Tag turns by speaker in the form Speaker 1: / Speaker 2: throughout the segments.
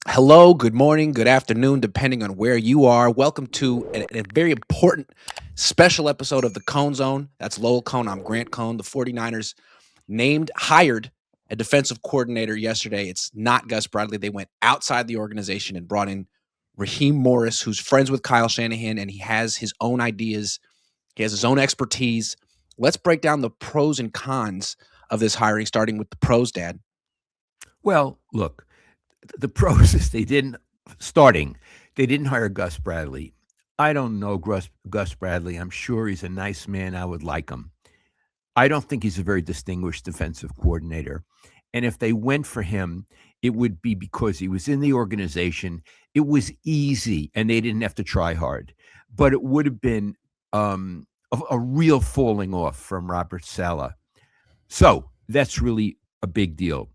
Speaker 1: Hello, good morning, good afternoon, depending on where you are. Welcome to a very important special episode of the Cohn Zone. That's Lowell Cohn. I'm Grant Cohn. The 49ers hired a defensive coordinator yesterday. It's not Gus Bradley. They went outside the organization and brought in Raheem Morris, who's friends with Kyle Shanahan, and he has his own ideas. He has his own expertise. Let's break down the pros and cons of this hiring, starting with the pros, Dad.
Speaker 2: Well, look, the pros is they didn't hire Gus Bradley. I don't know Gus Bradley. I'm sure he's a nice man. I would like him. I don't think he's a very distinguished defensive coordinator. And if they went for him, it would be because he was in the organization. It was easy and they didn't have to try hard. But it would have been a real falling off from Robert Saleh. So that's really a big deal.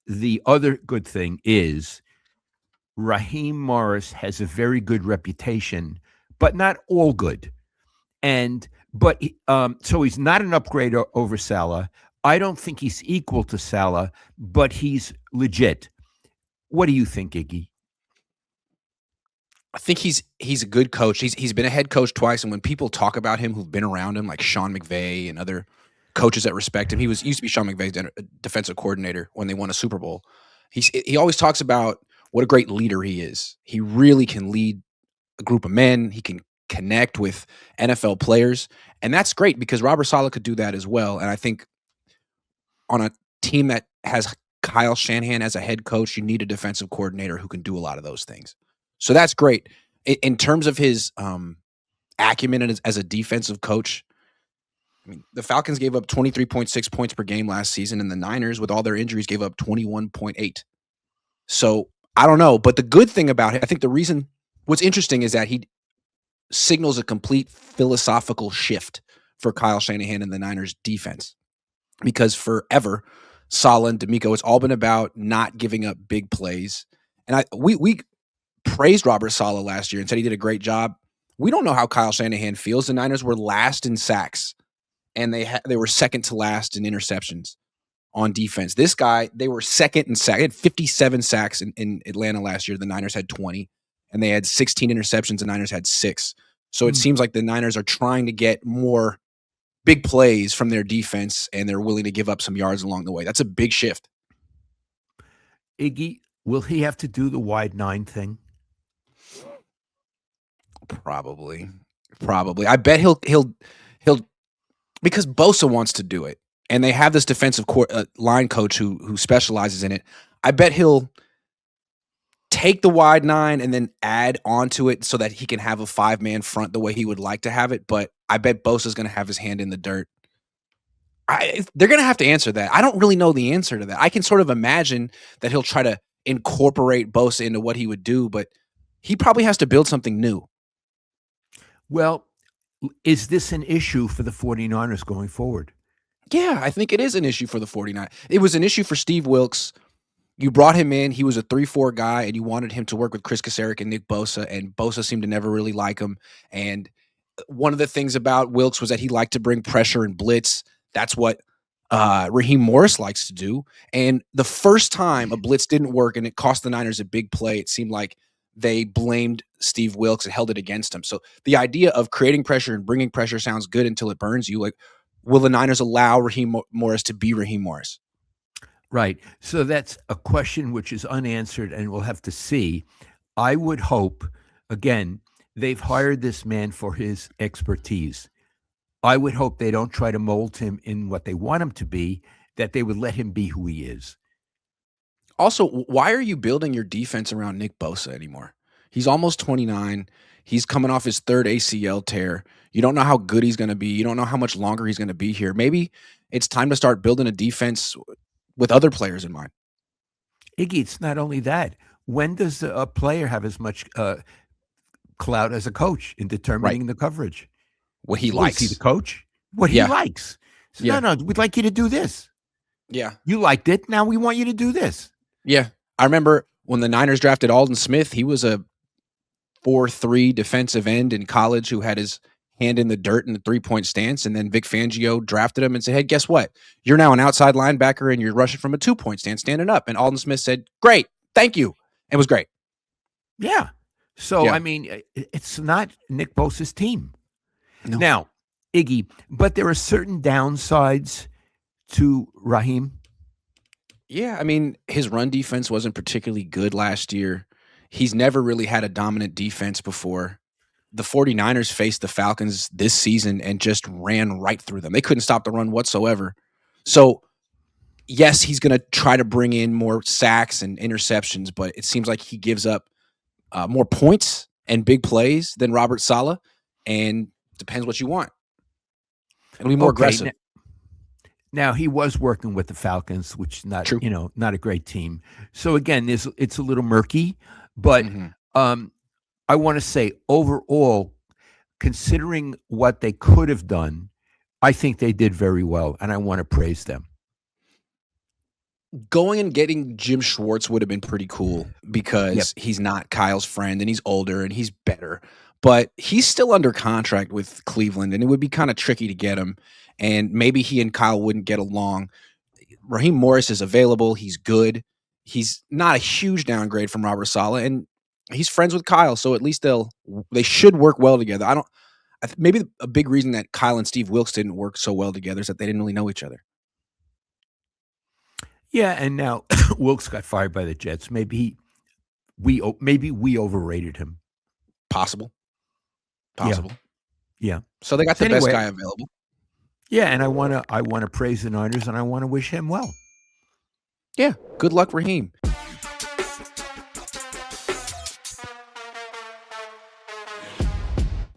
Speaker 2: The other good thing is Raheem Morris has a very good reputation, but not all good. So he's not an upgrade over Salah. I don't think he's equal to Salah, but he's legit. What do you think, Iggy?
Speaker 1: I think he's a good coach. He's been a head coach twice, and when people talk about him who've been around him, like Sean McVay and other coaches that respect him, used to be Sean McVay's defensive coordinator when they won a Super Bowl. He always talks about what a great leader he is. He really can lead a group of men. He can connect with NFL players, and that's great because Robert Saleh could do that as well. And I think on a team that has Kyle Shanahan as a head coach, you need a defensive coordinator who can do a lot of those things. So that's great. In terms of his acumen as a defensive coach, I mean, the Falcons gave up 23.6 points per game last season, and the Niners, with all their injuries, gave up 21.8. So I don't know. But the good thing about it, I think what's interesting is that he signals a complete philosophical shift for Kyle Shanahan and the Niners defense. Because forever, Saleh and D'Amico, it's all been about not giving up big plays. And we praised Robert Saleh last year and said he did a great job. We don't know how Kyle Shanahan feels. The Niners were last in sacks, and they were second to last in interceptions on defense. This guy, they were second in sacks. They had 57 sacks in Atlanta last year. The Niners had 20, and they had 16 interceptions. The Niners had 6. So it seems like the Niners are trying to get more big plays from their defense, and they're willing to give up some yards along the way. That's a big shift.
Speaker 2: Iggy, will he have to do the wide 9 thing?
Speaker 1: Probably. I bet he'll because Bosa wants to do it, and they have this defensive line coach who specializes in it. I bet he'll take the wide 9 and then add onto it so that he can have a 5-man front the way he would like to have it. But I bet Bosa's going to have his hand in the dirt. They're going to have to answer that. I don't really know the answer to that. I can sort of imagine that he'll try to incorporate Bosa into what he would do, but he probably has to build something new.
Speaker 2: Well, is this an issue for the 49ers going forward?
Speaker 1: Yeah, I think it is an issue for the 49ers. It was an issue for Steve Wilkes. You brought him in. He was a 3-4 guy, and you wanted him to work with Chris Kasarik and Nick Bosa, and Bosa seemed to never really like him. And one of the things about Wilkes was that he liked to bring pressure and blitz. That's what Raheem Morris likes to do. And the first time a blitz didn't work and it cost the Niners a big play, it seemed like they blamed Steve Wilkes and held it against him. So the idea of creating pressure and bringing pressure sounds good until it burns you. Like, will the Niners allow Raheem Morris to be Raheem Morris?
Speaker 2: Right. So that's a question which is unanswered, and we'll have to see. I would hope, again, they've hired this man for his expertise. I would hope they don't try to mold him in what they want him to be, that they would let him be who he is.
Speaker 1: Also, why are you building your defense around Nick Bosa anymore? He's almost 29. He's coming off his 3rd ACL tear. You don't know how good he's going to be. You don't know how much longer he's going to be here. Maybe it's time to start building a defense with other players in mind.
Speaker 2: Iggy, it's not only that. When does a player have as much clout as a coach in determining the coverage?
Speaker 1: What he likes.
Speaker 2: Is he the coach? What he likes. So, no, we'd like you to do this.
Speaker 1: Yeah.
Speaker 2: You liked it. Now we want you to do this.
Speaker 1: Yeah. I remember when the Niners drafted Aldon Smith, he was a 4-3 defensive end in college who had his hand in the dirt in the 3-point stance. And then Vic Fangio drafted him and said, hey, guess what? You're now an outside linebacker and you're rushing from a 2-point stance, standing up. And Aldon Smith said, great. Thank you. It was great.
Speaker 2: Yeah. So,
Speaker 1: Yeah.
Speaker 2: I mean, it's not Nick Bosa's team.
Speaker 1: No.
Speaker 2: Now, Iggy, but there are certain downsides to Raheem.
Speaker 1: Yeah, I mean, his run defense wasn't particularly good last year. He's never really had a dominant defense before. The 49ers faced the Falcons this season and just ran right through them. They couldn't stop the run whatsoever. So, yes, he's going to try to bring in more sacks and interceptions, but it seems like he gives up more points and big plays than Robert Saleh, and depends what you want. It'll be more
Speaker 2: Okay.
Speaker 1: aggressive.
Speaker 2: Now he was working with the Falcons, which not
Speaker 1: True.
Speaker 2: not a great team. So again, it's a little murky, but
Speaker 1: Mhm.
Speaker 2: I want to say overall, considering what they could have done, I think they did very well, and I want to praise them.
Speaker 1: Going and getting Jim Schwartz would have been pretty cool
Speaker 2: Yep.
Speaker 1: because he's not Kyle's friend and he's older and he's better, but he's still under contract with Cleveland and it would be kind of tricky to get him. And maybe he and Kyle wouldn't get along. Raheem Morris is available. He's good. He's not a huge downgrade from Robert Saleh, and he's friends with Kyle, so at least they should work well together. Maybe a big reason that Kyle and Steve Wilkes didn't work so well together is that they didn't really know each other.
Speaker 2: Yeah, and now Wilkes got fired by the Jets. Maybe we overrated him.
Speaker 1: Possible.
Speaker 2: Yeah. Yeah.
Speaker 1: So they got
Speaker 2: So
Speaker 1: the best
Speaker 2: anyway,
Speaker 1: guy available.
Speaker 2: yeah, and I want to praise the Niners and I want to wish him well.
Speaker 1: Yeah. Good luck, Raheem.